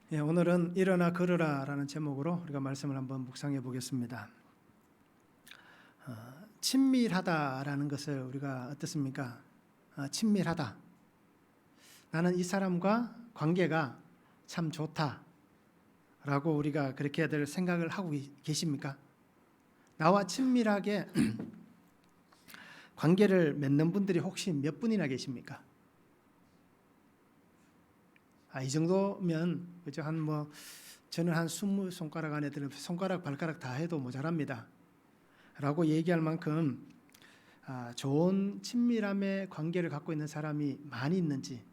오늘은 일어나 걸으라 라는 제목으로 우리가 말씀을 한번 묵상해 보겠습니다. 친밀하다라는 것을 우리가 어떻습니까? 친밀하다. 나는 이 사람과 관계가 참 좋다라고 우리가 그렇게들 생각을 하고 계십니까? 나와 친밀하게 관계를 맺는 분들이 혹시 몇 분이나 계십니까? 이 정도면 그죠? 저는 한 20손가락 안에 들어 손가락 발가락 다 해도 모자랍니다. 라고 얘기할 만큼 좋은 친밀함의 관계를 갖고 있는 사람이 많이 있는지,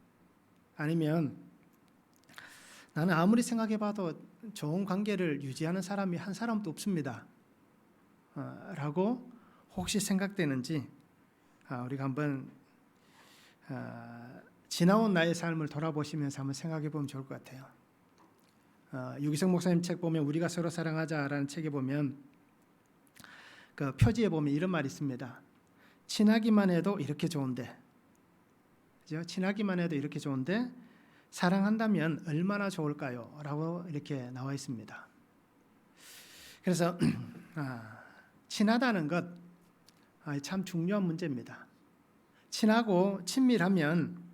아니면 나는 아무리 생각해봐도 좋은 관계를 유지하는 사람이 한 사람도 없습니다. 라고 혹시 생각되는지 우리가 한번 지나온 나의 삶을 돌아보시면서 한번 생각해 보면 좋을 것 같아요. 유기성 목사님 책 보면 우리가 서로 사랑하자라는 책에 보면 그 표지에 보면 이런 말이 있습니다. 친하기만 해도 이렇게 좋은데, 그죠? 친하기만 해도 이렇게 좋은데 사랑한다면 얼마나 좋을까요? 라고 이렇게 나와 있습니다. 그래서 친하다는 것 참 중요한 문제입니다. 친하고 친밀하면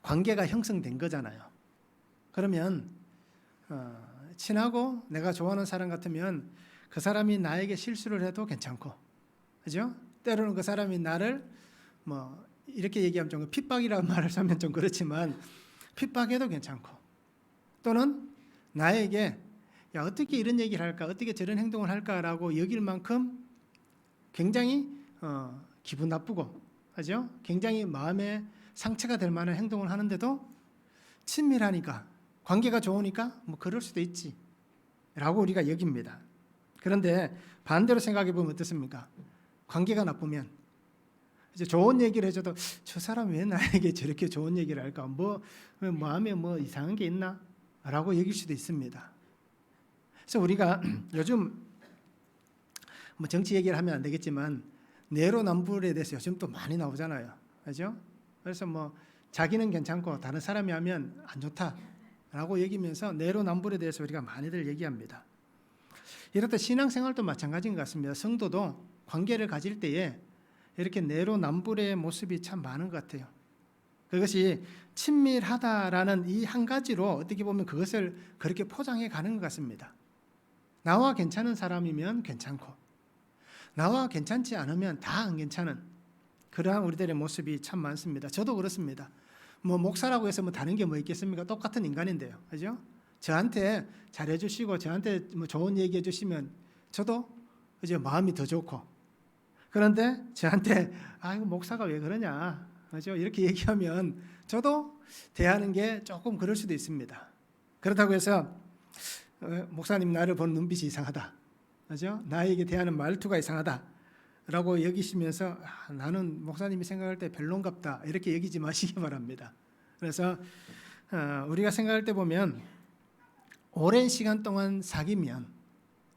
관계가 형성된 거잖아요. 그러면 친하고 내가 좋아하는 사람 같으면 그 사람이 나에게 실수를 해도 괜찮고, 그죠? 때로는 그 사람이 나를 이렇게 얘기하면 좀 핍박이라는 말을 하면 좀 그렇지만 핍박해도 괜찮고, 또는 나에게 야 어떻게 이런 얘기를 할까, 어떻게 저런 행동을 할까라고 여길 만큼 굉장히 기분 나쁘고, 그죠? 굉장히 마음에 상처가 될 만한 행동을 하는데도 친밀하니까, 관계가 좋으니까 그럴 수도 있지 라고 우리가 여깁니다. 그런데 반대로 생각해 보면 어떻습니까? 관계가 나쁘면 이제 좋은 얘기를 해줘도 저 사람 왜 나에게 저렇게 좋은 얘기를 할까? 마음에 이상한 게 있나? 라고 여길 수도 있습니다. 그래서 우리가 요즘 정치 얘기를 하면 안 되겠지만 내로남불에 대해서 요즘 또 많이 나오잖아요. 그죠? 그래서 자기는 괜찮고 다른 사람이 하면 안 좋다라고 여기면서 내로남불에 대해서 우리가 많이들 얘기합니다. 이렇듯 신앙생활도 마찬가지인 것 같습니다. 성도도 관계를 가질 때에 이렇게 내로남불의 모습이 참 많은 것 같아요. 그것이 친밀하다라는 이 한 가지로 어떻게 보면 그것을 그렇게 포장해 가는 것 같습니다. 나와 괜찮은 사람이면 괜찮고, 나와 괜찮지 않으면 다 안 괜찮은 그러한 우리들의 모습이 참 많습니다. 저도 그렇습니다. 목사라고 해서 다른 게 있겠습니까? 똑같은 인간인데요. 그죠? 저한테 잘해주시고 저한테 좋은 얘기 해주시면 저도 이제 마음이 더 좋고, 그런데 저한테 이거 목사가 왜 그러냐, 그죠? 이렇게 얘기하면 저도 대하는 게 조금 그럴 수도 있습니다. 그렇다고 해서 목사님 나를 보는 눈빛이 이상하다, 그죠? 나에게 대하는 말투가 이상하다라고 여기시면서 나는 목사님이 생각할 때 별론갑다 이렇게 여기지 마시기 바랍니다. 그래서 우리가 생각할 때 보면 오랜 시간 동안 사귀면,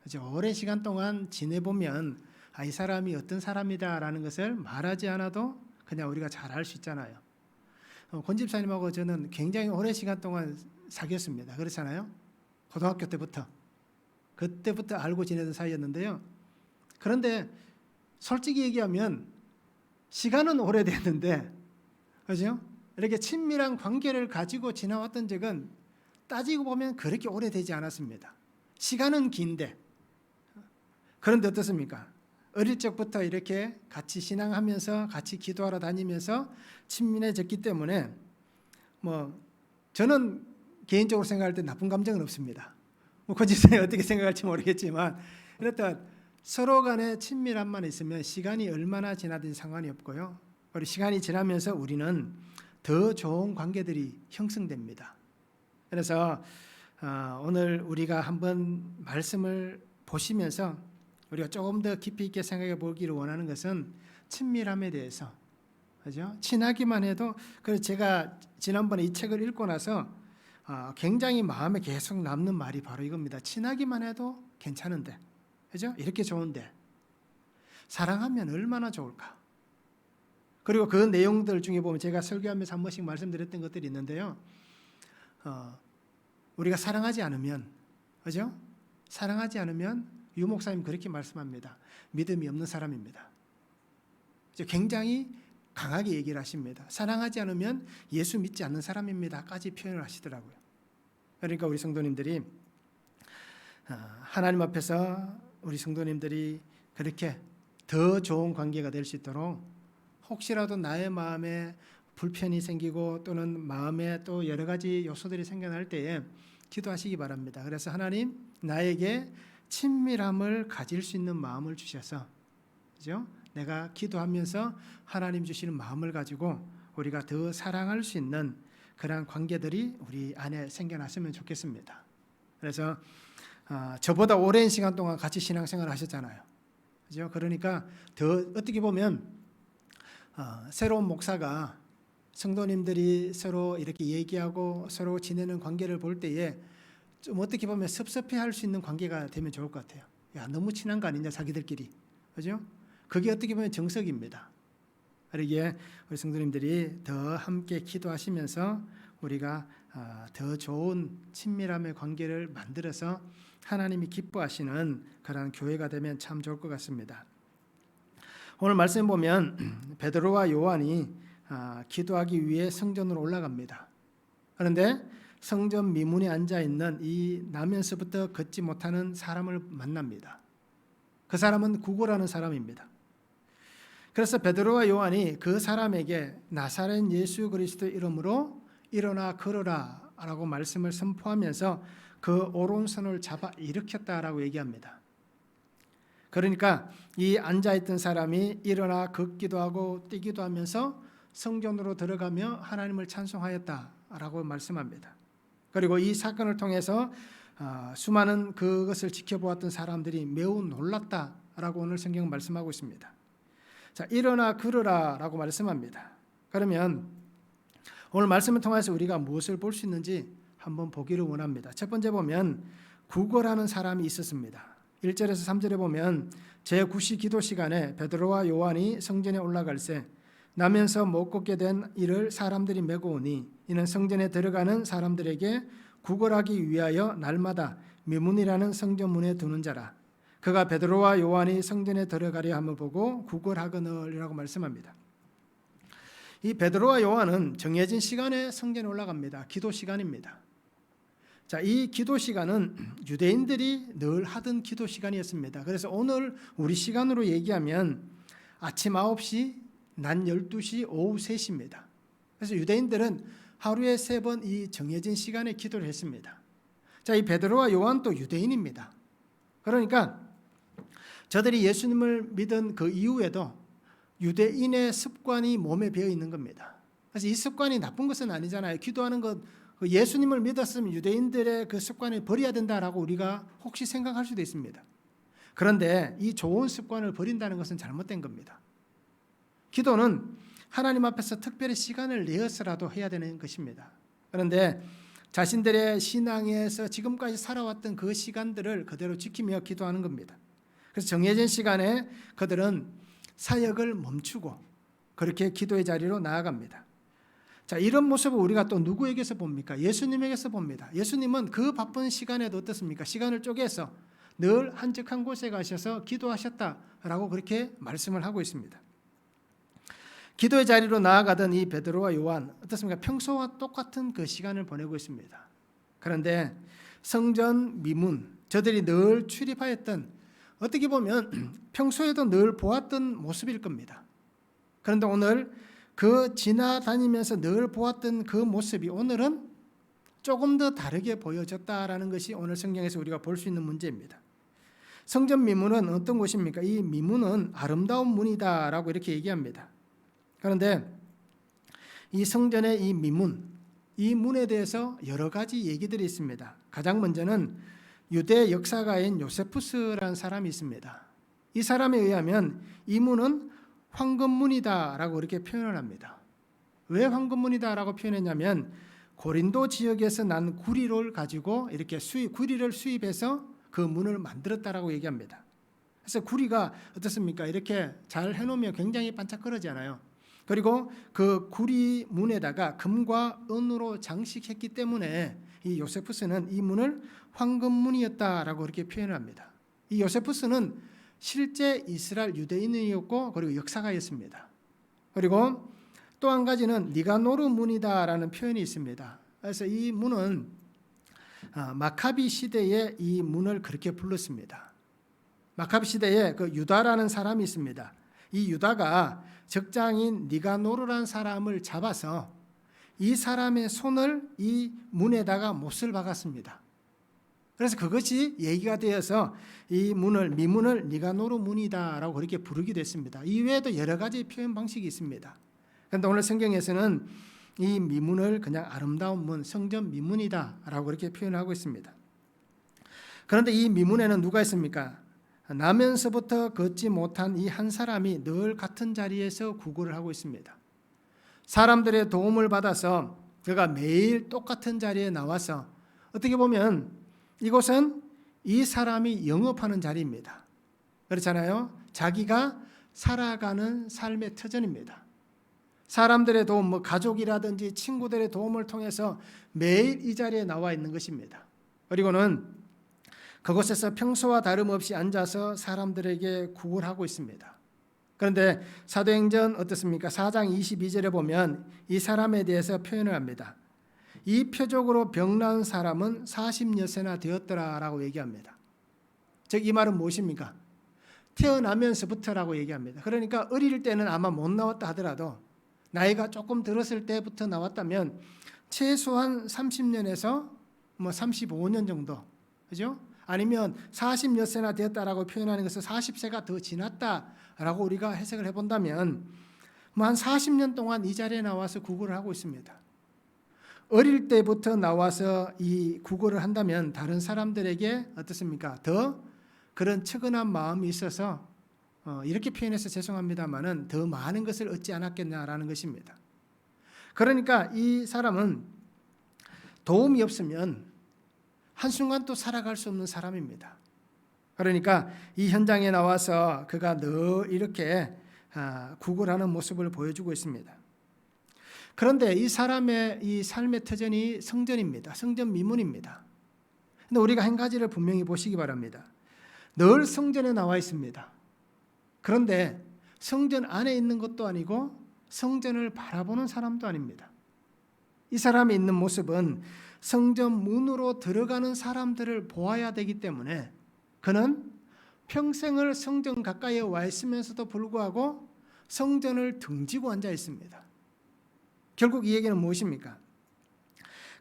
그죠? 오랜 시간 동안 지내보면 이 사람이 어떤 사람이다라는 것을 말하지 않아도 그냥 우리가 잘 알 수 있잖아요. 권 집사님하고 저는 굉장히 오랜 시간 동안 사귀었습니다. 그렇잖아요. 고등학교 때부터. 그때부터 알고 지내던 사이였는데요. 그런데 솔직히 얘기하면 시간은 오래됐는데, 그죠? 이렇게 친밀한 관계를 가지고 지나왔던 적은 따지고 보면 그렇게 오래되지 않았습니다. 시간은 긴데, 그런데 어떻습니까? 어릴 적부터 이렇게 같이 신앙하면서 같이 기도하러 다니면서 친밀해졌기 때문에 저는 개인적으로 생각할 때 나쁜 감정은 없습니다. 권 집사님 어떻게 생각할지 모르겠지만 이렇다 서로 간의 친밀함만 있으면 시간이 얼마나 지나든 상관이 없고요. 그리고 시간이 지나면서 우리는 더 좋은 관계들이 형성됩니다. 그래서 오늘 우리가 한번 말씀을 보시면서 우리가 조금 더 깊이 있게 생각해 보기를 원하는 것은 친밀함에 대해서, 그죠? 친하기만 해도, 그래서 제가 지난번에 이 책을 읽고 나서 굉장히 마음에 계속 남는 말이 바로 이겁니다. 친하기만 해도 괜찮은데, 그죠? 이렇게 좋은데 사랑하면 얼마나 좋을까? 그리고 그 내용들 중에 보면 제가 설교하면서 한 번씩 말씀드렸던 것들이 있는데요. 우리가 사랑하지 않으면, 그죠? 사랑하지 않으면 유 목사님 그렇게 말씀합니다. 믿음이 없는 사람입니다. 굉장히 강하게 얘기를 하십니다. 사랑하지 않으면 예수 믿지 않는 사람입니다까지 표현을 하시더라고요. 그러니까 우리 성도님들이 하나님 앞에서 우리 성도님들이 그렇게 더 좋은 관계가 될 수 있도록 혹시라도 나의 마음에 불편이 생기고 또는 마음에 또 여러 가지 요소들이 생겨날 때에 기도하시기 바랍니다. 그래서 하나님 나에게 친밀함을 가질 수 있는 마음을 주셔서, 그죠? 내가 기도하면서 하나님 주시는 마음을 가지고 우리가 더 사랑할 수 있는 그런 관계들이 우리 안에 생겨났으면 좋겠습니다. 그래서 저보다 오랜 시간 동안 같이 신앙생활을 하셨잖아요. 그죠? 그러니까 더 어떻게 보면 새로운 목사가 성도님들이 서로 이렇게 얘기하고 서로 지내는 관계를 볼 때에 좀 어떻게 보면 섭섭해할 수 있는 관계가 되면 좋을 것 같아요. 야, 너무 친한 거 아니냐 자기들끼리, 그죠? 그게 어떻게 보면 정석입니다. 그러기에 우리 성도님들이 더 함께 기도하시면서 우리가 더 좋은 친밀함의 관계를 만들어서 하나님이 기뻐하시는 그런 교회가 되면 참 좋을 것 같습니다. 오늘 말씀 보면 베드로와 요한이 기도하기 위해 성전으로 올라갑니다. 그런데 성전 미문에 앉아 있는 이 나면서부터 걷지 못하는 사람을 만납니다. 그 사람은 구고라는 사람입니다. 그래서 베드로와 요한이 그 사람에게 나사렛 예수 그리스도 이름으로 일어나 걸어라 라고 말씀을 선포하면서 그 오른손을 잡아 일으켰다라고 얘기합니다. 그러니까 이 앉아있던 사람이 일어나 걷기도 하고 뛰기도 하면서 성전으로 들어가며 하나님을 찬송하였다라고 말씀합니다. 그리고 이 사건을 통해서 수많은 그것을 지켜보았던 사람들이 매우 놀랐다라고 오늘 성경 말씀하고 있습니다. 자, 일어나 걸으라 라고 말씀합니다. 그러면 오늘 말씀을 통해서 우리가 무엇을 볼 수 있는지 한번 보기를 원합니다. 첫 번째 보면 구거라는 사람이 있었습니다. 1절에서 3절에 보면 제9시 기도 시간에 베드로와 요한이 성전에 올라갈새 나면서 못 걷게 된 이를 사람들이 메고 오니 이는 성전에 들어가는 사람들에게 구걸하기 위하여 날마다 미문이라는 성전문에 두는 자라. 그가 베드로와 요한이 성전에 들어가려 함을 보고 구걸하거늘이라고 말씀합니다. 이 베드로와 요한은 정해진 시간에 성전에 올라갑니다. 기도 시간입니다. 자, 이 기도 시간은 유대인들이 늘 하던 기도 시간이었습니다. 그래서 오늘 우리 시간으로 얘기하면 아침 9시, 낮 12시, 오후 3시입니다. 그래서 유대인들은 하루에 3번 이 정해진 시간에 기도를 했습니다. 자, 이 베드로와 요한도 유대인입니다. 그러니까 저들이 예수님을 믿은 그 이후에도 유대인의 습관이 몸에 배어 있는 겁니다. 그래서 이 습관이 나쁜 것은 아니잖아요. 기도하는 것, 예수님을 믿었으면 유대인들의 그 습관을 버려야 된다라고 우리가 혹시 생각할 수도 있습니다. 그런데 이 좋은 습관을 버린다는 것은 잘못된 겁니다. 기도는 하나님 앞에서 특별히 시간을 내어서라도 해야 되는 것입니다. 그런데 자신들의 신앙에서 지금까지 살아왔던 그 시간들을 그대로 지키며 기도하는 겁니다. 그래서 정해진 시간에 그들은 사역을 멈추고 그렇게 기도의 자리로 나아갑니다. 자, 이런 모습을 우리가 또 누구에게서 봅니까? 예수님에게서 봅니다. 예수님은 그 바쁜 시간에도 어떻습니까? 시간을 쪼개서 늘 한적한 곳에 가셔서 기도하셨다라고 그렇게 말씀을 하고 있습니다. 기도의 자리로 나아가던 이 베드로와 요한 어떻습니까? 평소와 똑같은 그 시간을 보내고 있습니다. 그런데 성전 미문, 저들이 늘 출입하였던 어떻게 보면 평소에도 늘 보았던 모습일 겁니다. 그런데 오늘 그 지나다니면서 늘 보았던 그 모습이 오늘은 조금 더 다르게 보여졌다라는 것이 오늘 성경에서 우리가 볼 수 있는 문제입니다. 성전 미문은 어떤 곳입니까? 이 미문은 아름다운 문이다라고 이렇게 얘기합니다. 그런데 이 성전의 이 미문, 이 문에 대해서 여러 가지 얘기들이 있습니다. 가장 먼저는 유대 역사가인 요세푸스라는 사람이 있습니다. 이 사람에 의하면 이 문은 황금문이다라고 이렇게 표현을 합니다. 왜 황금문이다라고 표현했냐면 고린도 지역에서 난 구리를 가지고 이렇게 구리를 수입해서 그 문을 만들었다라고 얘기합니다. 그래서 구리가 어떻습니까? 이렇게 잘 해놓으면 굉장히 반짝거리잖아요. 그리고 그 구리 문에다가 금과 은으로 장식했기 때문에 이 요세푸스는 이 문을 황금문이었다라고 그렇게 표현을 합니다. 이 요세푸스는 실제 이스라엘 유대인이었고 그리고 역사가였습니다. 그리고 또 한 가지는 니가노르 문이다라는 표현이 있습니다. 그래서 이 문은 마카비 시대에 이 문을 그렇게 불렀습니다. 마카비 시대에 그 유다라는 사람이 있습니다. 이 유다가 적장인 니가노르라는 사람을 잡아서 이 사람의 손을 이 문에다가 못을 박았습니다. 그래서 그것이 얘기가 되어서 이 문을 미문을 니가노르 문이다라고 그렇게 부르기도 했습니다. 이외에도 여러 가지 표현 방식이 있습니다. 그런데 오늘 성경에서는 이 미문을 그냥 아름다운 문, 성전 미문이다라고 그렇게 표현하고 있습니다. 그런데 이 미문에는 누가 있습니까? 나면서부터 걷지 못한 이 한 사람이 늘 같은 자리에서 구걸을 하고 있습니다. 사람들의 도움을 받아서 그가 매일 똑같은 자리에 나와서 어떻게 보면 이곳은 이 사람이 영업하는 자리입니다. 그렇잖아요. 자기가 살아가는 삶의 터전입니다. 사람들의 도움, 가족이라든지 친구들의 도움을 통해서 매일 이 자리에 나와 있는 것입니다. 그리고는 그곳에서 평소와 다름없이 앉아서 사람들에게 구걸하고 있습니다. 그런데 사도행전 어떻습니까? 4장 22절에 보면 이 사람에 대해서 표현을 합니다. 이 표적으로 병난 사람은 40여세나 되었더라라고 얘기합니다. 즉 이 말은 무엇입니까? 태어나면서부터라고 얘기합니다. 그러니까 어릴 때는 아마 못 나왔다 하더라도 나이가 조금 들었을 때부터 나왔다면 최소한 30년에서 35년 정도, 그죠? 아니면 40여세나 되었다라고 표현하는 것은 40세가 더 지났다라고 우리가 해석을 해본다면 한 40년 동안 이 자리에 나와서 구걸을 하고 있습니다. 어릴 때부터 나와서 이 구걸을 한다면 다른 사람들에게 어떻습니까? 더 그런 측은한 마음이 있어서 이렇게 표현해서 죄송합니다만은 더 많은 것을 얻지 않았겠냐라는 것입니다. 그러니까 이 사람은 도움이 없으면 한순간 또 살아갈 수 없는 사람입니다. 그러니까 이 현장에 나와서 그가 늘 이렇게 구걸하는 모습을 보여주고 있습니다. 그런데 이 사람의 이 삶의 터전이 성전입니다. 성전 미문입니다. 그런데 우리가 한 가지를 분명히 보시기 바랍니다. 늘 성전에 나와 있습니다. 그런데 성전 안에 있는 것도 아니고 성전을 바라보는 사람도 아닙니다. 이 사람이 있는 모습은 성전 문으로 들어가는 사람들을 보아야 되기 때문에 그는 평생을 성전 가까이에 와 있으면서도 불구하고 성전을 등지고 앉아 있습니다. 결국 이 얘기는 무엇입니까?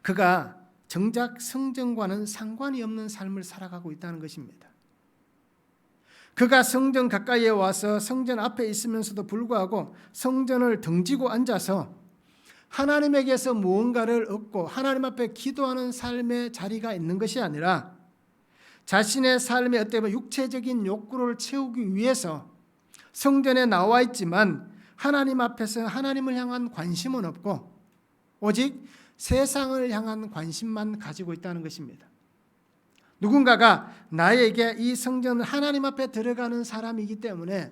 그가 정작 성전과는 상관이 없는 삶을 살아가고 있다는 것입니다. 그가 성전 가까이에 와서 성전 앞에 있으면서도 불구하고 성전을 등지고 앉아서 하나님에게서 무언가를 얻고 하나님 앞에 기도하는 삶의 자리가 있는 것이 아니라 자신의 삶의 어떻게 보면 육체적인 욕구를 채우기 위해서 성전에 나와 있지만 하나님 앞에서 하나님을 향한 관심은 없고 오직 세상을 향한 관심만 가지고 있다는 것입니다. 누군가가 나에게 이 성전은 하나님 앞에 들어가는 사람이기 때문에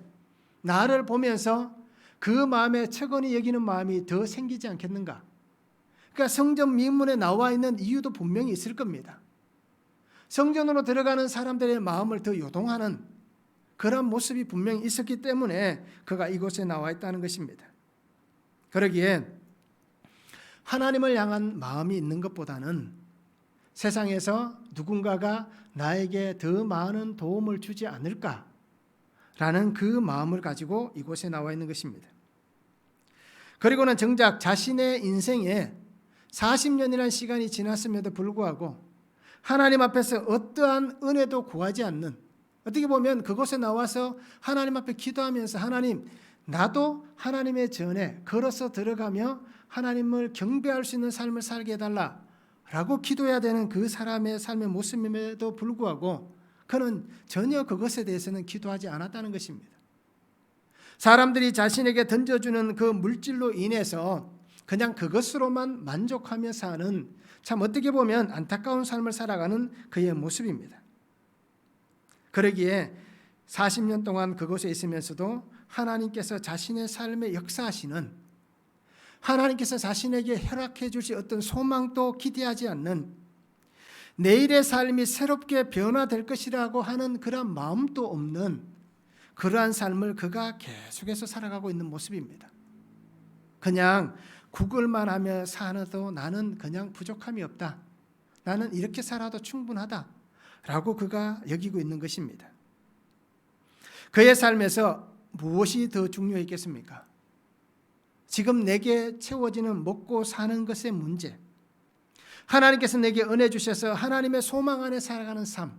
나를 보면서 그 마음에 측은히 여기는 마음이 더 생기지 않겠는가? 그러니까 성전 미문에 나와 있는 이유도 분명히 있을 겁니다. 성전으로 들어가는 사람들의 마음을 더 요동하는 그런 모습이 분명히 있었기 때문에 그가 이곳에 나와 있다는 것입니다. 그러기에 하나님을 향한 마음이 있는 것보다는 세상에서 누군가가 나에게 더 많은 도움을 주지 않을까라는 그 마음을 가지고 이곳에 나와 있는 것입니다. 그리고는 정작 자신의 인생에 40년이라는 시간이 지났음에도 불구하고 하나님 앞에서 어떠한 은혜도 구하지 않는, 어떻게 보면 그곳에 나와서 하나님 앞에 기도하면서 하나님, 나도 하나님의 전에 걸어서 들어가며 하나님을 경배할 수 있는 삶을 살게 해달라 라고 기도해야 되는 그 사람의 삶의 모습임에도 불구하고 그는 전혀 그것에 대해서는 기도하지 않았다는 것입니다. 사람들이 자신에게 던져주는 그 물질로 인해서 그냥 그것으로만 만족하며 사는, 참 어떻게 보면 안타까운 삶을 살아가는 그의 모습입니다. 그러기에 40년 동안 그곳에 있으면서도 하나님께서 자신의 삶에 역사하시는, 하나님께서 자신에게 허락해 주실 어떤 소망도 기대하지 않는 내일의 삶이 새롭게 변화될 것이라고 하는 그런 마음도 없는 그러한 삶을 그가 계속해서 살아가고 있는 모습입니다. 그냥 구걸만 하며 살아도 나는 그냥 부족함이 없다. 나는 이렇게 살아도 충분하다. 라고 그가 여기고 있는 것입니다. 그의 삶에서 무엇이 더 중요했겠습니까? 지금 내게 채워지는 먹고 사는 것의 문제, 하나님께서 내게 은혜 주셔서 하나님의 소망 안에 살아가는 삶,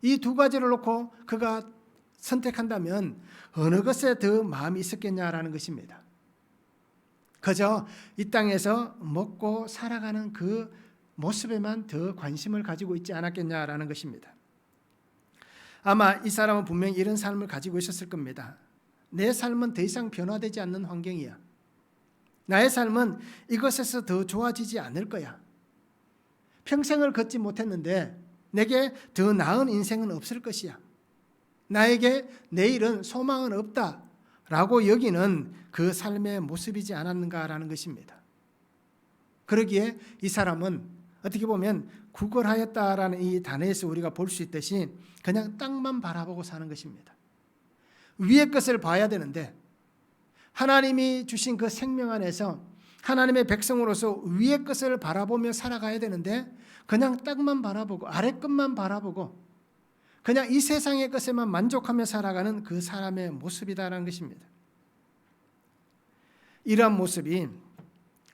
이 두 가지를 놓고 그가 선택한다면 어느 것에 더 마음이 있었겠냐라는 것입니다. 그저 이 땅에서 먹고 살아가는 그 모습에만 더 관심을 가지고 있지 않았겠냐라는 것입니다. 아마 이 사람은 분명히 이런 삶을 가지고 있었을 겁니다. 내 삶은 더 이상 변화되지 않는 환경이야. 나의 삶은 이것에서 더 좋아지지 않을 거야. 평생을 걷지 못했는데 내게 더 나은 인생은 없을 것이야. 나에게 내일은 소망은 없다라고 여기는 그 삶의 모습이지 않았는가라는 것입니다. 그러기에 이 사람은 어떻게 보면 구걸하였다라는 이 단어에서 우리가 볼 수 있듯이 그냥 땅만 바라보고 사는 것입니다. 위의 것을 봐야 되는데 하나님이 주신 그 생명 안에서 하나님의 백성으로서 위의 것을 바라보며 살아가야 되는데 그냥 땅만 바라보고 아래 것만 바라보고 그냥 이 세상의 것에만 만족하며 살아가는 그 사람의 모습이다라는 것입니다. 이러한 모습이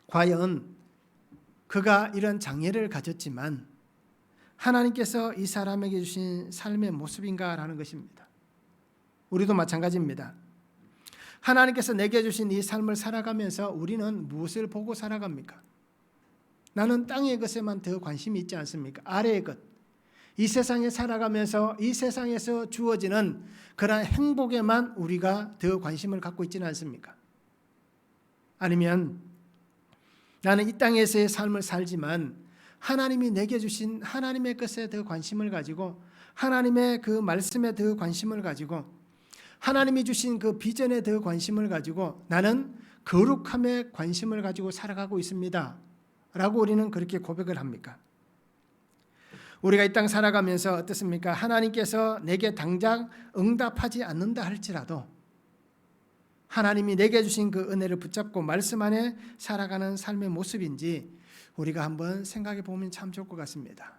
과연 그가 이런 장애를 가졌지만 하나님께서 이 사람에게 주신 삶의 모습인가라는 것입니다. 우리도 마찬가지입니다. 하나님께서 내게 주신 이 삶을 살아가면서 우리는 무엇을 보고 살아갑니까? 나는 땅의 것에만 더 관심이 있지 않습니까? 아래의 것. 이 세상에 살아가면서 이 세상에서 주어지는 그런 행복에만 우리가 더 관심을 갖고 있지는 않습니까? 아니면 나는 이 땅에서의 삶을 살지만 하나님이 내게 주신 하나님의 것에 더 관심을 가지고 하나님의 그 말씀에 더 관심을 가지고 하나님이 주신 그 비전에 더 관심을 가지고 나는 거룩함에 관심을 가지고 살아가고 있습니다. 라고 우리는 그렇게 고백을 합니까? 우리가 이 땅 살아가면서 어떻습니까? 하나님께서 내게 당장 응답하지 않는다 할지라도 하나님이 내게 주신 그 은혜를 붙잡고 말씀 안에 살아가는 삶의 모습인지 우리가 한번 생각해 보면 참 좋을 것 같습니다.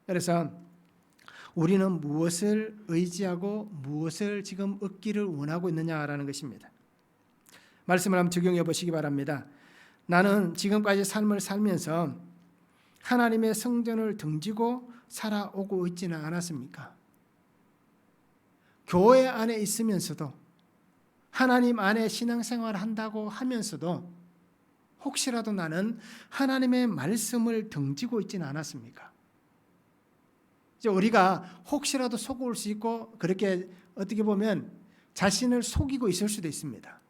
그래서 우리는 무엇을 의지하고 무엇을 지금 얻기를 원하고 있느냐라는 것입니다. 말씀을 한번 적용해 보시기 바랍니다. 나는 지금까지 삶을 살면서 하나님의 성전을 등지고 살아오고 있지는 않았습니까? 교회 안에 있으면서도 하나님 안에 신앙생활을 한다고 하면서도 혹시라도 나는 하나님의 말씀을 등지고 있지는 않았습니까? 이제 우리가 혹시라도 속을 수 있고 그렇게 어떻게 보면 자신을 속이고 있을 수도 있습니다.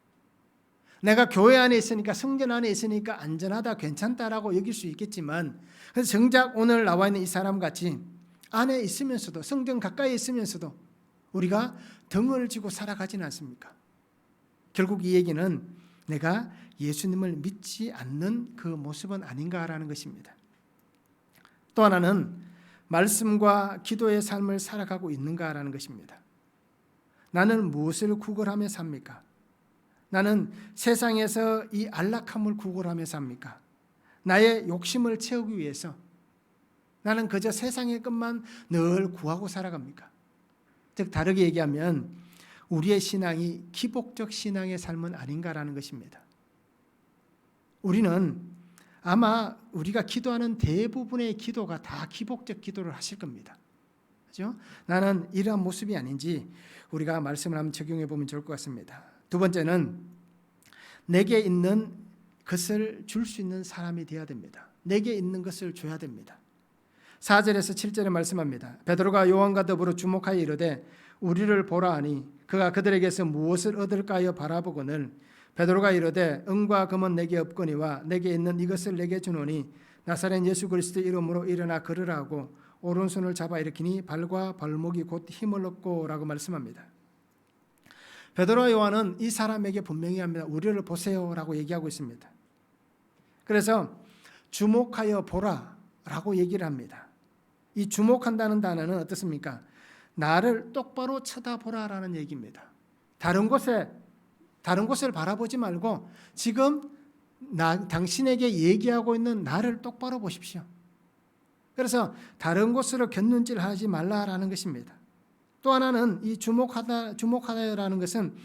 내가 교회 안에 있으니까 성전 안에 있으니까 안전하다 괜찮다라고 여길 수 있겠지만 그래서 정작 오늘 나와 있는 이 사람 같이 안에 있으면서도 성전 가까이 있으면서도 우리가 등을 지고 살아가지는 않습니까? 결국 이 얘기는 내가 예수님을 믿지 않는 그 모습은 아닌가라는 것입니다. 또 하나는 말씀과 기도의 삶을 살아가고 있는가라는 것입니다. 나는 무엇을 구걸하며 삽니까? 나는 세상에서 이 안락함을 구걸하며 삽니까? 나의 욕심을 채우기 위해서 나는 그저 세상의 것만 늘 구하고 살아갑니까? 즉 다르게 얘기하면 우리의 신앙이 기복적 신앙의 삶은 아닌가라는 것입니다. 우리는 아마 우리가 기도하는 대부분의 기도가 다 기복적 기도를 하실 겁니다. 그렇죠? 나는 이러한 모습이 아닌지 우리가 말씀을 한번 적용해 보면 좋을 것 같습니다. 두 번째는 내게 있는 것을 줄 수 있는 사람이 되어야 됩니다. 내게 있는 것을 줘야 됩니다. 4절에서 7절에 말씀합니다. 베드로가 요한과 더불어 주목하여 이르되 우리를 보라 하니 그가 그들에게서 무엇을 얻을까요 바라보거늘 베드로가 이르되 은과 금은 내게 없거니와 내게 있는 이것을 내게 주노니 나사렛 예수 그리스도 이름으로 일어나 걸으라 하고 오른손을 잡아 일으키니 발과 발목이 곧 힘을 얻고 라고 말씀합니다. 베드로와 요한은 이 사람에게 분명히 합니다. 우리를 보세요 라고 얘기하고 있습니다. 그래서 주목하여 보라 라고 얘기를 합니다. 이 주목한다는 단어는 어떻습니까? 나를 똑바로 쳐다보라라는 얘기입니다. 다른 곳을 바라보지 말고 지금 당신에게 얘기하고 있는 나를 똑바로 보십시오. 그래서 다른 곳으로 곁눈질하지 말라라는 것입니다. 또 하나는 이 주목하다라는 것은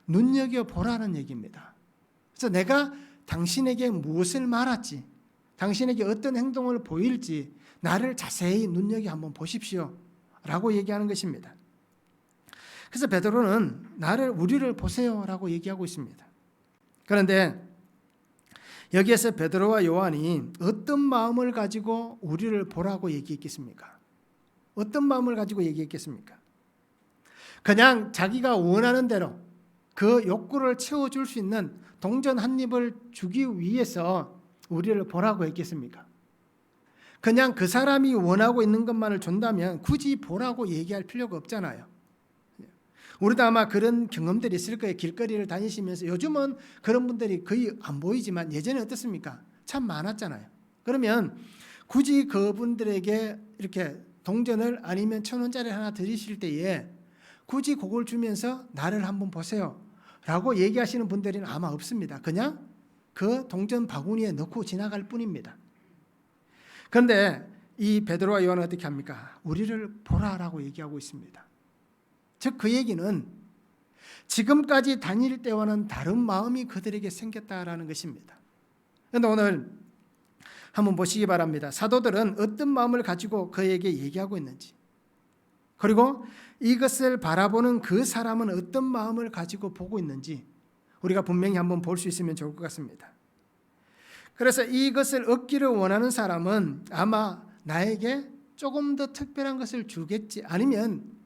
눈여겨보라는 얘기입니다. 그래서 내가 당신에게 무엇을 말할지, 당신에게 어떤 행동을 보일지 나를 자세히 눈여겨 한번 보십시오 라고 얘기하는 것입니다. 그래서 베드로는 우리를 보세요라고 얘기하고 있습니다. 그런데 여기에서 베드로와 요한이 어떤 마음을 가지고 우리를 보라고 얘기했겠습니까? 어떤 마음을 가지고 얘기했겠습니까? 그냥 자기가 원하는 대로 그 욕구를 채워줄 수 있는 동전 한 입을 주기 위해서 우리를 보라고 했겠습니까? 그냥 그 사람이 원하고 있는 것만을 준다면 굳이 보라고 얘기할 필요가 없잖아요. 우리도 아마 그런 경험들이 있을 거예요. 길거리를 다니시면서 요즘은 그런 분들이 거의 안 보이지만 예전에 어떻습니까? 참 많았잖아요. 그러면 굳이 그분들에게 이렇게 동전을 아니면 1,000원짜리 하나 드리실 때에 굳이 그걸 주면서 나를 한번 보세요 라고 얘기하시는 분들은 아마 없습니다. 그냥 그 동전 바구니에 넣고 지나갈 뿐입니다. 그런데 이 베드로와 요한은 어떻게 합니까? 우리를 보라라고 얘기하고 있습니다. 즉 그 얘기는 지금까지 다닐 때와는 다른 마음이 그들에게 생겼다라는 것입니다. 그런데 오늘 한번 보시기 바랍니다. 사도들은 어떤 마음을 가지고 그에게 얘기하고 있는지, 그리고 이것을 바라보는 그 사람은 어떤 마음을 가지고 보고 있는지 우리가 분명히 한번 볼 수 있으면 좋을 것 같습니다. 그래서 이것을 얻기를 원하는 사람은 아마 나에게 조금 더 특별한 것을 주겠지, 아니면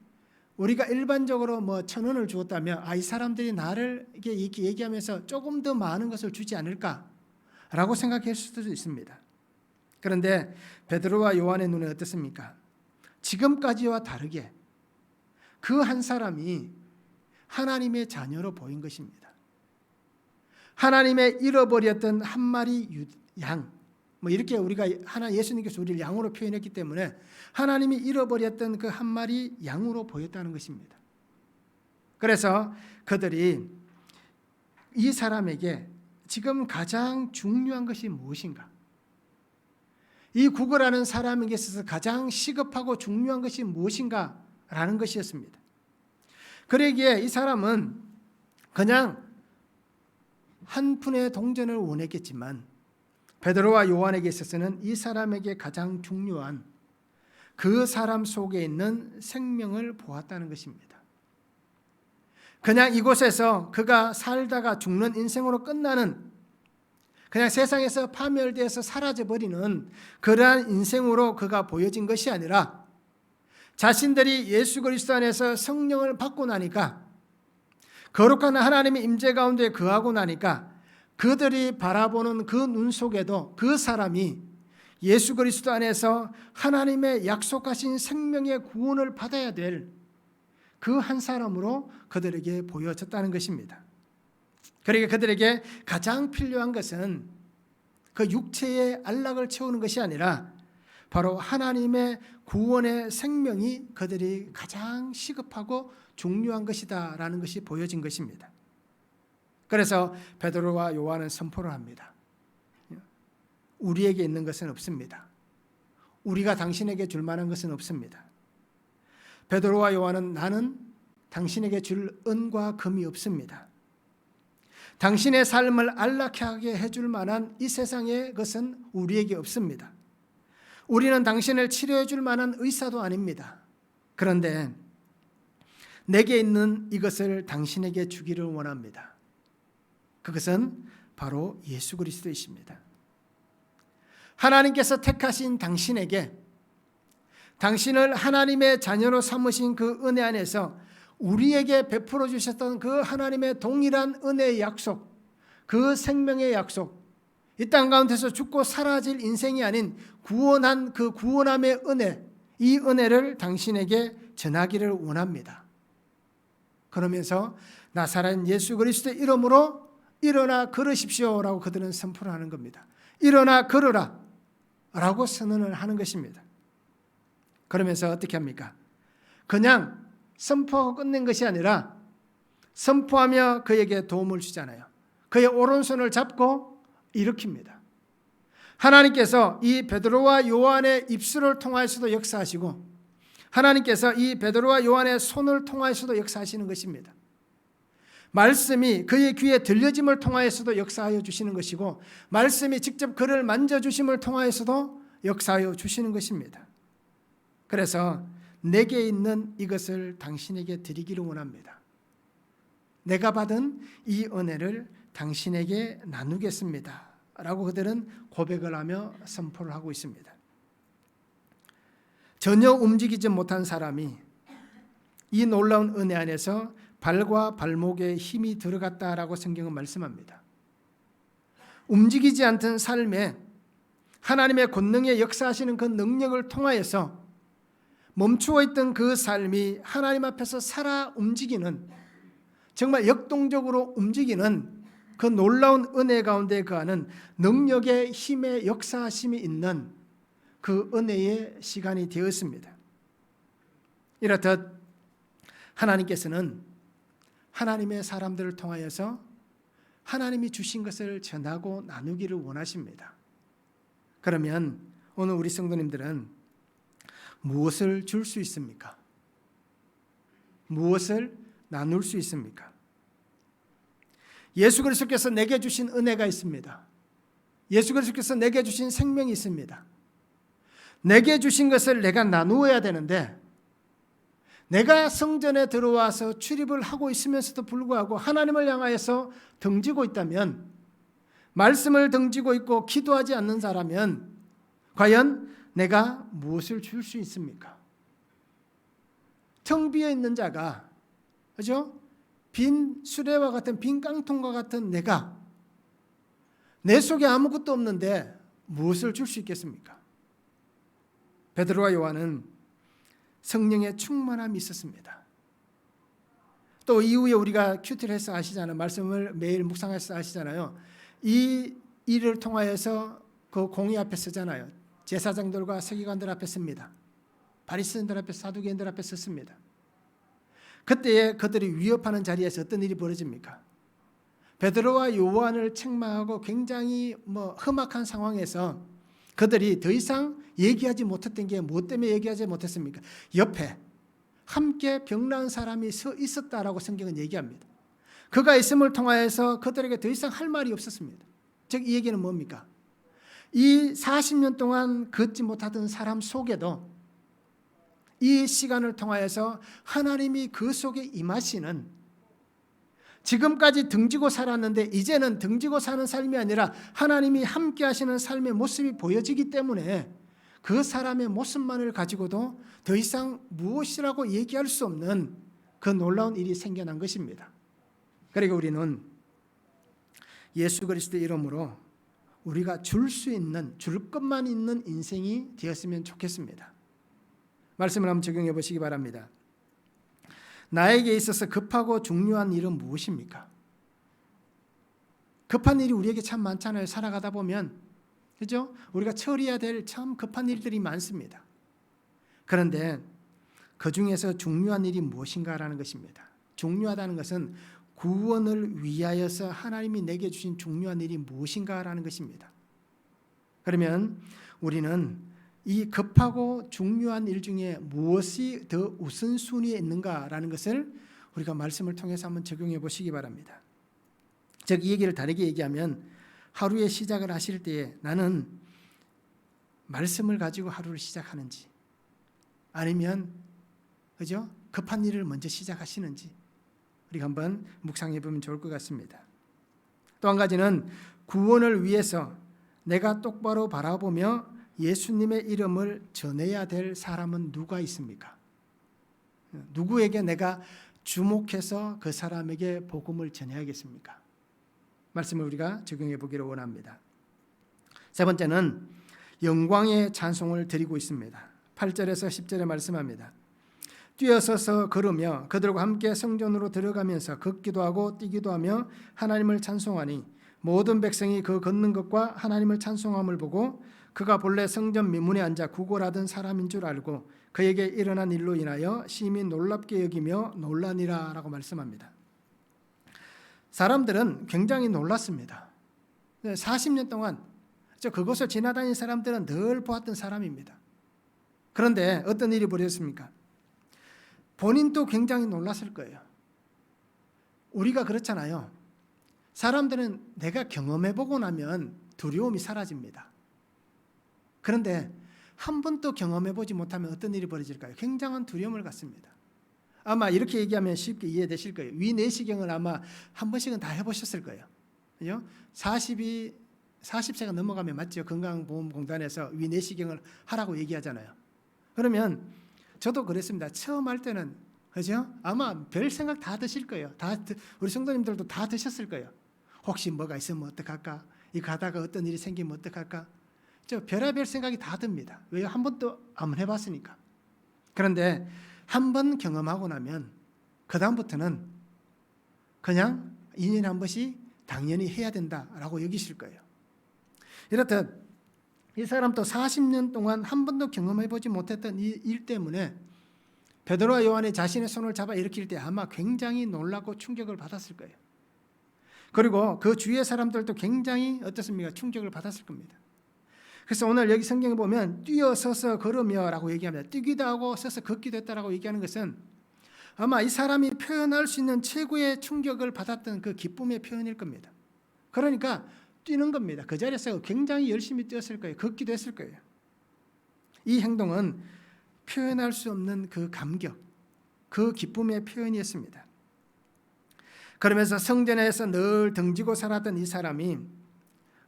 우리가 일반적으로 1,000원을 주었다면 이 사람들이 나를 이렇게 얘기하면서 조금 더 많은 것을 주지 않을까라고 생각할 수도 있습니다. 그런데 베드로와 요한의 눈에 어떻습니까? 지금까지와 다르게 그 한 사람이 하나님의 자녀로 보인 것입니다. 하나님의 잃어버렸던 한 마리 양, 이렇게 우리가 예수님께서 우리를 양으로 표현했기 때문에 하나님이 잃어버렸던 그 한 마리 양으로 보였다는 것입니다. 그래서 그들이 이 사람에게 지금 가장 중요한 것이 무엇인가? 이 구걸하는 사람에게 있어서 가장 시급하고 중요한 것이 무엇인가? 라는 것이었습니다. 그러기에 이 사람은 그냥 한 푼의 동전을 원했겠지만 베드로와 요한에게 있어서는 이 사람에게 가장 중요한 그 사람 속에 있는 생명을 보았다는 것입니다. 그냥 이곳에서 그가 살다가 죽는 인생으로 끝나는, 그냥 세상에서 파멸되어서 사라져버리는 그러한 인생으로 그가 보여진 것이 아니라 자신들이 예수 그리스도 안에서 성령을 받고 나니까, 거룩한 하나님의 임재 가운데 거하고 나니까 그들이 바라보는 그 눈 속에도 그 사람이 예수 그리스도 안에서 하나님의 약속하신 생명의 구원을 받아야 될 그 한 사람으로 그들에게 보여졌다는 것입니다. 그러니까 그들에게 가장 필요한 것은 그 육체의 안락을 채우는 것이 아니라 바로 하나님의 구원의 생명이 그들이 가장 시급하고 중요한 것이다라는 것이 보여진 것입니다. 그래서 베드로와 요한은 선포를 합니다. 우리에게 있는 것은 없습니다. 우리가 당신에게 줄 만한 것은 없습니다. 베드로와 요한은 나는 당신에게 줄 은과 금이 없습니다. 당신의 삶을 안락하게 해줄 만한 이 세상의 것은 우리에게 없습니다. 우리는 당신을 치료해 줄 만한 의사도 아닙니다. 그런데 내게 있는 이것을 당신에게 주기를 원합니다. 그것은 바로 예수 그리스도이십니다. 하나님께서 택하신 당신에게, 당신을 하나님의 자녀로 삼으신 그 은혜 안에서 우리에게 베풀어 주셨던 그 하나님의 동일한 은혜의 약속, 그 생명의 약속, 이 땅 가운데서 죽고 사라질 인생이 아닌 구원한 그 구원함의 은혜, 이 은혜를 당신에게 전하기를 원합니다. 그러면서 나사렛 예수 그리스도의 이름으로 일어나 걸으십시오라고 그들은 선포를 하는 겁니다. 일어나 걸으라 라고 선언을 하는 것입니다. 그러면서 어떻게 합니까? 그냥 선포하고 끝낸 것이 아니라 선포하며 그에게 도움을 주잖아요. 그의 오른손을 잡고 일으킵니다. 하나님께서 이 베드로와 요한의 입술을 통하여서도 역사하시고 하나님께서 이 베드로와 요한의 손을 통하여서도 역사하시는 것입니다. 말씀이 그의 귀에 들려짐을 통하여서도 역사하여 주시는 것이고 말씀이 직접 그를 만져주심을 통하여서도 역사하여 주시는 것입니다. 그래서 내게 있는 이것을 당신에게 드리기를 원합니다. 내가 받은 이 은혜를 당신에게 나누겠습니다. 라고 그들은 고백을 하며 선포를 하고 있습니다. 전혀 움직이지 못한 사람이 이 놀라운 은혜 안에서 발과 발목에 힘이 들어갔다라고 성경은 말씀합니다. 움직이지 않던 삶에 하나님의 권능의 역사하시는 그 능력을 통하여서 멈추어 있던 그 삶이 하나님 앞에서 살아 움직이는, 정말 역동적으로 움직이는 그 놀라운 은혜 가운데 거하는 능력의 힘의 역사하심이 있는 그 은혜의 시간이 되었습니다. 이렇듯 하나님께서는 하나님의 사람들을 통하여서 하나님이 주신 것을 전하고 나누기를 원하십니다. 그러면 오늘 우리 성도님들은 무엇을 줄 수 있습니까? 무엇을 나눌 수 있습니까? 예수 그리스도께서 내게 주신 은혜가 있습니다. 예수 그리스도께서 내게 주신 생명이 있습니다. 내게 주신 것을 내가 나누어야 되는데 내가 성전에 들어와서 출입을 하고 있으면서도 불구하고 하나님을 향하여서 등지고 있다면, 말씀을 등지고 있고 기도하지 않는 사람은 과연 내가 무엇을 줄 수 있습니까? 텅 비어 있는 자가, 그죠? 빈 수레와 같은 빈 깡통과 같은 내가 내 속에 아무것도 없는데 무엇을 줄 수 있겠습니까? 베드로와 요한은 성령의 충만함이 있었습니다. 또 이후에 우리가 큐티를 해서 아시잖아요. 말씀을 매일 묵상해서 아시잖아요. 이 일을 통하여서 그 공의 앞에 서잖아요. 제사장들과 서기관들 앞에 섭니다. 바리새인들 앞에, 사두개인들 앞에 섰습니다. 그때에 그들이 위협하는 자리에서 어떤 일이 벌어집니까? 베드로와 요한을 책망하고 굉장히 험악한 상황에서 그들이 더 이상 얘기하지 못했던 게 무엇 때문에 얘기하지 못했습니까? 옆에 함께 병난 사람이 서 있었다라고 성경은 얘기합니다. 그가 있음을 통하여서 그들에게 더 이상 할 말이 없었습니다. 즉 이 얘기는 뭡니까? 이 40년 동안 걷지 못하던 사람 속에도 이 시간을 통하여서 하나님이 그 속에 임하시는, 지금까지 등지고 살았는데 이제는 등지고 사는 삶이 아니라 하나님이 함께 하시는 삶의 모습이 보여지기 때문에 그 사람의 모습만을 가지고도 더 이상 무엇이라고 얘기할 수 없는 그 놀라운 일이 생겨난 것입니다. 그리고 우리는 예수 그리스도의 이름으로 우리가 줄 수 있는, 줄 것만 있는 인생이 되었으면 좋겠습니다. 말씀을 한번 적용해 보시기 바랍니다. 나에게 있어서 급하고 중요한 일은 무엇입니까? 급한 일이 우리에게 참 많잖아요. 살아가다 보면, 그죠? 우리가 처리해야 될 참 급한 일들이 많습니다. 그런데 그 중에서 중요한 일이 무엇인가라는 것입니다. 중요하다는 것은 구원을 위하여서 하나님이 내게 주신 중요한 일이 무엇인가라는 것입니다. 그러면 우리는 이 급하고 중요한 일 중에 무엇이 더 우선순위에 있는가라는 것을 우리가 말씀을 통해서 한번 적용해 보시기 바랍니다. 즉 이 얘기를 다르게 얘기하면 하루의 시작을 하실 때에 나는 말씀을 가지고 하루를 시작하는지 아니면 그죠? 급한 일을 먼저 시작하시는지 우리가 한번 묵상해 보면 좋을 것 같습니다. 또 한 가지는 구원을 위해서 내가 똑바로 바라보며 예수님의 이름을 전해야 될 사람은 누가 있습니까? 누구에게 내가 주목해서 그 사람에게 복음을 전해야겠습니까? 말씀을 우리가 적용해 보기를 원합니다. 세 번째는 영광의 찬송을 드리고 있습니다. 8절에서 10절에 말씀합니다. 뛰어서서 걸으며 그들과 함께 성전으로 들어가면서 걷기도 하고 뛰기도 하며 하나님을 찬송하니 모든 백성이 그 걷는 것과 하나님을 찬송함을 보고 그가 본래 성전 미문에 앉아 구걸하던 사람인 줄 알고 그에게 일어난 일로 인하여 심히 놀랍게 여기며 놀라니라 라고 말씀합니다. 사람들은 굉장히 놀랐습니다. 40년 동안 그곳을 지나다닌 사람들은 늘 보았던 사람입니다. 그런데 어떤 일이 벌어졌습니까? 본인도 굉장히 놀랐을 거예요. 우리가 그렇잖아요. 사람들은 내가 경험해보고 나면 두려움이 사라집니다. 그런데 한 번도 경험해보지 못하면 어떤 일이 벌어질까요? 굉장한 두려움을 갖습니다. 아마 이렇게 얘기하면 쉽게 이해되실 거예요. 위내시경을 아마 한 번씩은 다 해보셨을 거예요. 그죠? 40세가 넘어가면 맞죠? 건강보험공단에서 위내시경을 하라고 얘기하잖아요. 그러면 저도 그랬습니다. 처음 할 때는, 그죠? 아마 별 생각 다 드실 거예요. 우리 성도님들도 다 드셨을 거예요. 혹시 뭐가 있으면 어떡할까? 이 가다가 어떤 일이 생기면 어떡할까? 별의별 생각이 다 듭니다. 왜요? 한 번도 안 해봤으니까. 그런데 한 번 경험하고 나면 그 다음부터는 그냥 2년에 한 번씩 당연히 해야 된다라고 여기실 거예요. 이렇듯 이 사람도 40년 동안 한 번도 경험해보지 못했던 이 일 때문에 베드로와 요한이 자신의 손을 잡아 일으킬 때 아마 굉장히 놀라고 충격을 받았을 거예요. 그리고 그 주위의 사람들도 굉장히 어떻습니까? 충격을 받았을 겁니다. 그래서 오늘 여기 성경에 보면 뛰어서서 걸으며 라고 얘기합니다. 뛰기도 하고 서서 걷기도 했다라고 얘기하는 것은 아마 이 사람이 표현할 수 있는 최고의 충격을 받았던 그 기쁨의 표현일 겁니다. 그러니까 뛰는 겁니다. 그 자리에서 굉장히 열심히 뛰었을 거예요. 걷기도 했을 거예요. 이 행동은 표현할 수 없는 그 감격, 그 기쁨의 표현이었습니다. 그러면서 성전에서 늘 등지고 살았던 이 사람이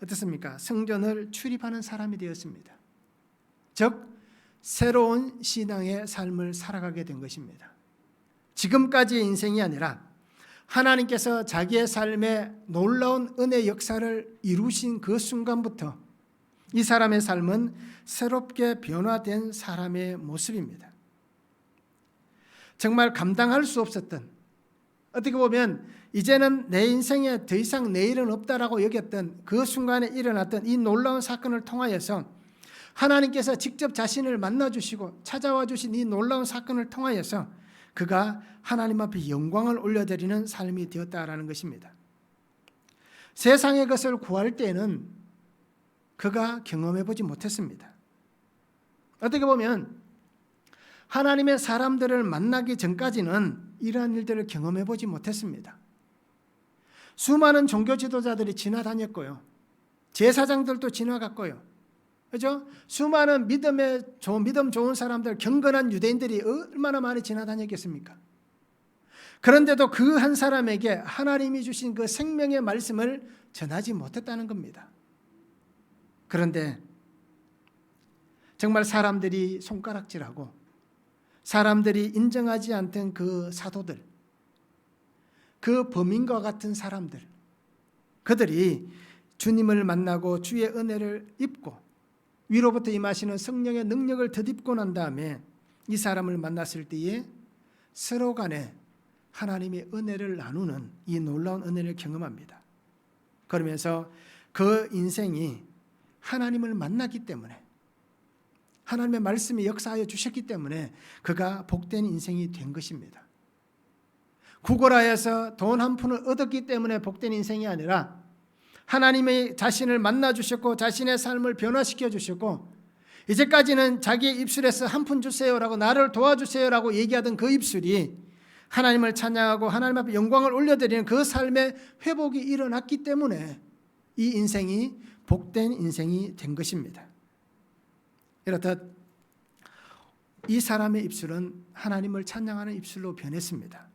어떻습니까? 성전을 출입하는 사람이 되었습니다. 즉 새로운 신앙의 삶을 살아가게 된 것입니다. 지금까지의 인생이 아니라 하나님께서 자기의 삶에 놀라운 은혜 역사를 이루신 그 순간부터 이 사람의 삶은 새롭게 변화된 사람의 모습입니다. 정말 감당할 수 없었던, 어떻게 보면 이제는 내 인생에 더 이상 내일은 없다라고 여겼던 그 순간에 일어났던 이 놀라운 사건을 통하여서 하나님께서 직접 자신을 만나주시고 찾아와 주신 이 놀라운 사건을 통하여서 그가 하나님 앞에 영광을 올려드리는 삶이 되었다라는 것입니다. 세상의 것을 구할 때에는 그가 경험해보지 못했습니다. 어떻게 보면 하나님의 사람들을 만나기 전까지는 이러한 일들을 경험해보지 못했습니다. 수많은 종교 지도자들이 지나다녔고요. 제사장들도 지나갔고요. 그죠? 수많은 믿음 좋은 사람들, 경건한 유대인들이 얼마나 많이 지나다녔겠습니까? 그런데도 그 한 사람에게 하나님이 주신 그 생명의 말씀을 전하지 못했다는 겁니다. 그런데 정말 사람들이 손가락질하고 사람들이 인정하지 않던 그 사도들, 그 범인과 같은 사람들, 그들이 주님을 만나고 주의 은혜를 입고 위로부터 임하시는 성령의 능력을 덧입고 난 다음에 이 사람을 만났을 때에 서로 간에 하나님의 은혜를 나누는 이 놀라운 은혜를 경험합니다. 그러면서 그 인생이 하나님을 만났기 때문에, 하나님의 말씀이 역사하여 주셨기 때문에 그가 복된 인생이 된 것입니다. 구걸하여서 돈 한 푼을 얻었기 때문에 복된 인생이 아니라 하나님의 자신을 만나 주셨고 자신의 삶을 변화시켜 주셨고 이제까지는 자기의 입술에서 한 푼 주세요라고, 나를 도와주세요라고 얘기하던 그 입술이 하나님을 찬양하고 하나님 앞에 영광을 올려드리는 그 삶의 회복이 일어났기 때문에 이 인생이 복된 인생이 된 것입니다. 이렇듯 이 사람의 입술은 하나님을 찬양하는 입술로 변했습니다.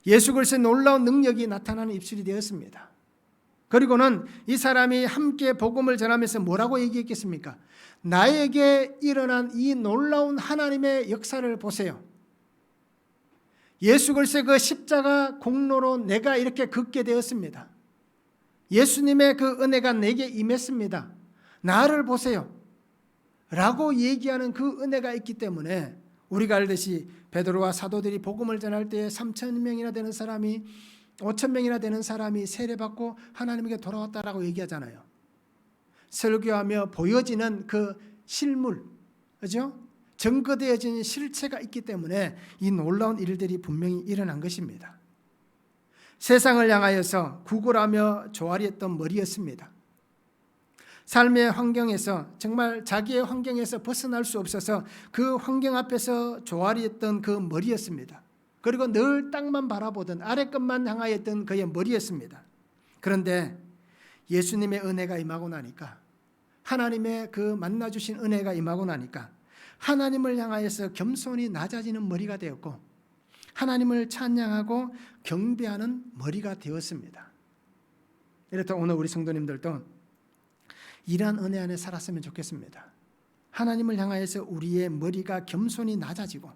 예수 그리스도의 놀라운 능력이 나타나는 입술이 되었습니다. 그리고는 이 사람이 함께 복음을 전하면서 뭐라고 얘기했겠습니까? 나에게 일어난 이 놀라운 하나님의 역사를 보세요. 예수 그리스도의 그 십자가 공로로 내가 이렇게 걷게 되었습니다. 예수님의 그 은혜가 내게 임했습니다. 나를 보세요. 라고 얘기하는 그 은혜가 있기 때문에 우리가 알듯이 베드로와 사도들이 복음을 전할 때 3,000명이나 되는 사람이 5,000명이나 되는 사람이 세례받고 하나님에게 돌아왔다라고 얘기하잖아요. 설교하며 보여지는 그 실물, 그죠? 증거되어진 실체가 있기 때문에 이 놀라운 일들이 분명히 일어난 것입니다. 세상을 향하여서 구걸하며 조아리했던 머리였습니다. 삶의 환경에서 정말 자기의 환경에서 벗어날 수 없어서 그 환경 앞에서 조아리했던 그 머리였습니다. 그리고 늘 땅만 바라보던 아래 끝만 향하였던 그의 머리였습니다. 그런데 예수님의 은혜가 임하고 나니까, 하나님의 그 만나주신 은혜가 임하고 나니까 하나님을 향하여서 겸손히 낮아지는 머리가 되었고 하나님을 찬양하고 경배하는 머리가 되었습니다. 이렇다 오늘 우리 성도님들도 이러한 은혜 안에 살았으면 좋겠습니다. 하나님을 향하여서 우리의 머리가 겸손히 낮아지고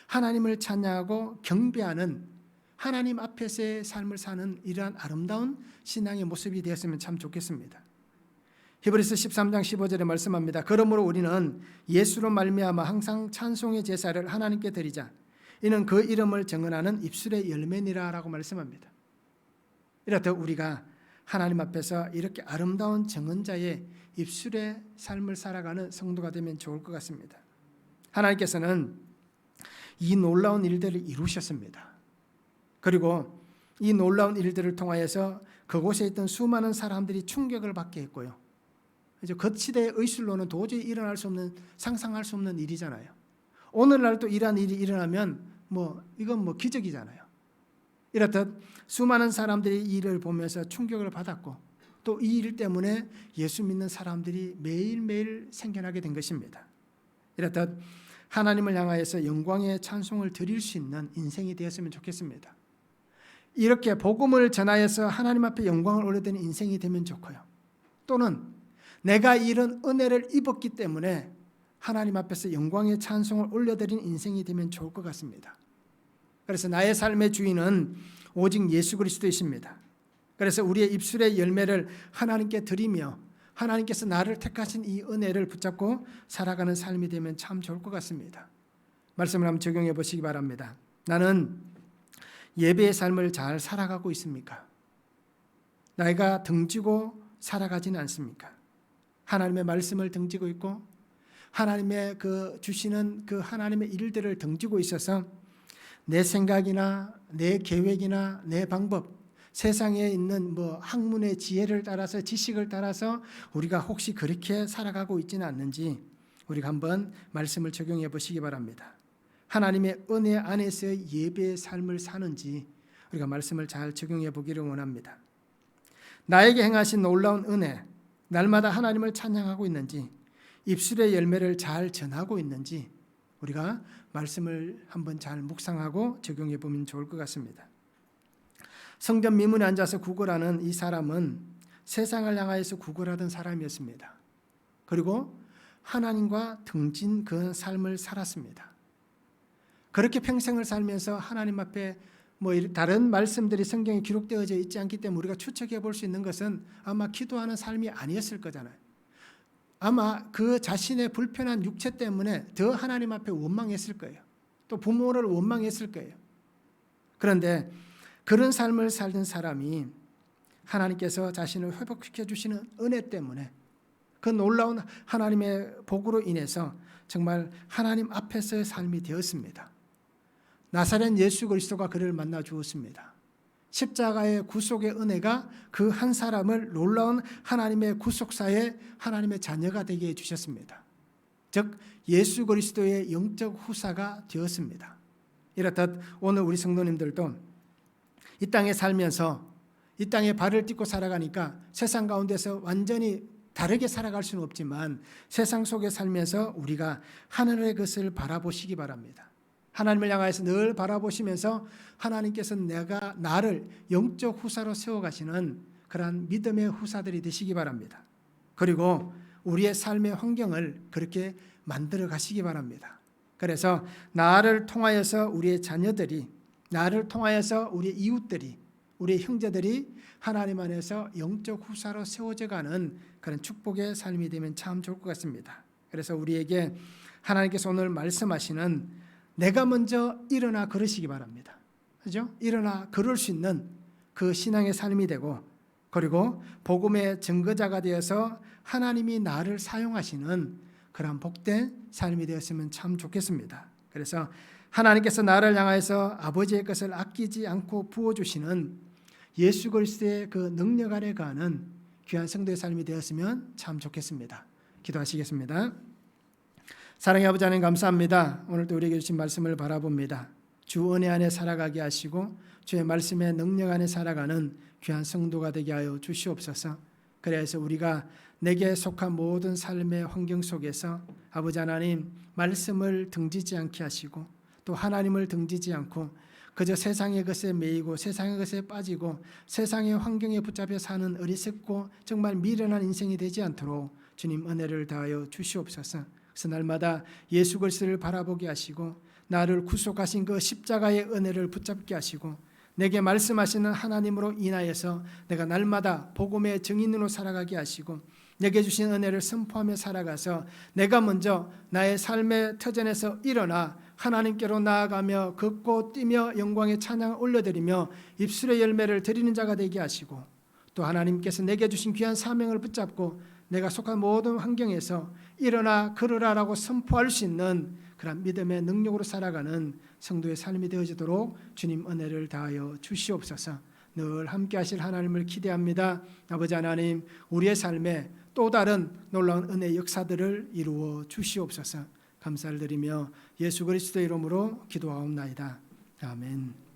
하나님을 찬양하고 경배하는 하나님 앞에서의 삶을 사는 이러한 아름다운 신앙의 모습이 되었으면 참 좋겠습니다. 히브리서 13장 15절에 말씀합니다. 그러므로 우리는 예수로 말미암아 항상 찬송의 제사를 하나님께 드리자. 이는 그 이름을 증언하는 입술의 열매니라 라고 말씀합니다. 이렇듯 우리가 하나님 앞에서 이렇게 아름다운 증언자의 입술의 삶을 살아가는 성도가 되면 좋을 것 같습니다. 하나님께서는 이 놀라운 일들을 이루셨습니다. 그리고 이 놀라운 일들을 통하여서 그곳에 있던 수많은 사람들이 충격을 받게 했고요. 이제 거치대의 의술로는 도저히 일어날 수 없는, 상상할 수 없는 일이잖아요. 오늘날 또 이러한 일이 일어나면 이건 기적이잖아요. 이렇듯 수많은 사람들이 이 일을 보면서 충격을 받았고 또 이 일 때문에 예수 믿는 사람들이 매일매일 생겨나게 된 것입니다. 이렇듯 하나님을 향하여서 영광의 찬송을 드릴 수 있는 인생이 되었으면 좋겠습니다. 이렇게 복음을 전하여서 하나님 앞에 영광을 올려드리는 인생이 되면 좋고요. 또는 내가 이런 은혜를 입었기 때문에 하나님 앞에서 영광의 찬송을 올려드리는 인생이 되면 좋을 것 같습니다. 그래서 나의 삶의 주인은 오직 예수 그리스도이십니다. 그래서 우리의 입술의 열매를 하나님께 드리며 하나님께서 나를 택하신 이 은혜를 붙잡고 살아가는 삶이 되면 참 좋을 것 같습니다. 말씀을 한번 적용해 보시기 바랍니다. 나는 예배의 삶을 잘 살아가고 있습니까? 내가 등지고 살아가지는 않습니까? 하나님의 말씀을 등지고 있고 하나님의 주시는 그 하나님의 일들을 등지고 있어서 내 생각이나 내 계획이나 내 방법, 세상에 있는 학문의 지혜를 따라서 지식을 따라서 우리가 혹시 그렇게 살아가고 있지는 않는지 우리가 한번 말씀을 적용해 보시기 바랍니다. 하나님의 은혜 안에서의 예배의 삶을 사는지 우리가 말씀을 잘 적용해 보기를 원합니다. 나에게 행하신 놀라운 은혜, 날마다 하나님을 찬양하고 있는지, 입술의 열매를 잘 전하고 있는지 우리가 말씀을 한번 잘 묵상하고 적용해 보면 좋을 것 같습니다. 성전 미문에 앉아서 구걸하는 이 사람은 세상을 향하여서 구걸하던 사람이었습니다. 그리고 하나님과 등진 그 삶을 살았습니다. 그렇게 평생을 살면서 하나님 앞에 다른 말씀들이 성경에 기록되어져 있지 않기 때문에 우리가 추측해 볼 수 있는 것은 아마 기도하는 삶이 아니었을 거잖아요. 아마 그 자신의 불편한 육체 때문에 더 하나님 앞에 원망했을 거예요. 또 부모를 원망했을 거예요. 그런데 그런 삶을 살던 사람이 하나님께서 자신을 회복시켜 주시는 은혜 때문에 그 놀라운 하나님의 복으로 인해서 정말 하나님 앞에서의 삶이 되었습니다. 나사렛 예수 그리스도가 그를 만나 주었습니다. 십자가의 구속의 은혜가 그 한 사람을 놀라운 하나님의 구속사에 하나님의 자녀가 되게 해주셨습니다. 즉 예수 그리스도의 영적 후사가 되었습니다. 이렇듯 오늘 우리 성도님들도 이 땅에 살면서 이 땅에 발을 딛고 살아가니까 세상 가운데서 완전히 다르게 살아갈 수는 없지만 세상 속에 살면서 우리가 하늘의 것을 바라보시기 바랍니다. 하나님을 향해서 늘 바라보시면서 하나님께서 나를 영적 후사로 세워가시는 그러한 믿음의 후사들이 되시기 바랍니다. 그리고 우리의 삶의 환경을 그렇게 만들어 가시기 바랍니다. 그래서 나를 통하여서 우리의 자녀들이, 나를 통하여서 우리의 이웃들이, 우리의 형제들이 하나님 안에서 영적 후사로 세워져 가는 그런 축복의 삶이 되면 참 좋을 것 같습니다. 그래서 우리에게 하나님께서 오늘 말씀하시는 내가 먼저 일어나 걸으시기 바랍니다. 그죠? 일어나 걸을 수 있는 그 신앙의 삶이 되고 그리고 복음의 증거자가 되어서 하나님이 나를 사용하시는 그런 복된 삶이 되었으면 참 좋겠습니다. 그래서 하나님께서 나를 향하여서 아버지의 것을 아끼지 않고 부어주시는 예수 그리스도의 그 능력 아래 가는 귀한 성도의 삶이 되었으면 참 좋겠습니다. 기도하시겠습니다. 사랑의 아버지 하나님 감사합니다. 오늘도 우리에게 주신 말씀을 바라봅니다. 주 은혜 안에 살아가게 하시고 주의 말씀의 능력 안에 살아가는 귀한 성도가 되게 하여 주시옵소서. 그래서 우리가 내게 속한 모든 삶의 환경 속에서 아버지 하나님 말씀을 등지지 않게 하시고 또 하나님을 등지지 않고 그저 세상의 것에 매이고 세상의 것에 빠지고 세상의 환경에 붙잡혀 사는 어리석고 정말 미련한 인생이 되지 않도록 주님 은혜를 다하여 주시옵소서. 그래서 날마다 예수 그리스도를 바라보게 하시고 나를 구속하신 그 십자가의 은혜를 붙잡게 하시고 내게 말씀하시는 하나님으로 인하여서 내가 날마다 복음의 증인으로 살아가게 하시고 내게 주신 은혜를 선포하며 살아가서 내가 먼저 나의 삶의 터전에서 일어나 하나님께로 나아가며 걷고 뛰며 영광의 찬양을 올려드리며 입술의 열매를 드리는 자가 되게 하시고 또 하나님께서 내게 주신 귀한 사명을 붙잡고 내가 속한 모든 환경에서 일어나 걸으라라고 선포할 수 있는 그런 믿음의 능력으로 살아가는 성도의 삶이 되어지도록 주님 은혜를 다하여 주시옵소서. 늘 함께 하실 하나님을 기대합니다. 아버지 하나님 우리의 삶에 또 다른 놀라운 은혜의 역사들을 이루어 주시옵소서. 감사를 드리며 예수 그리스도의 이름으로 기도하옵나이다. 아멘.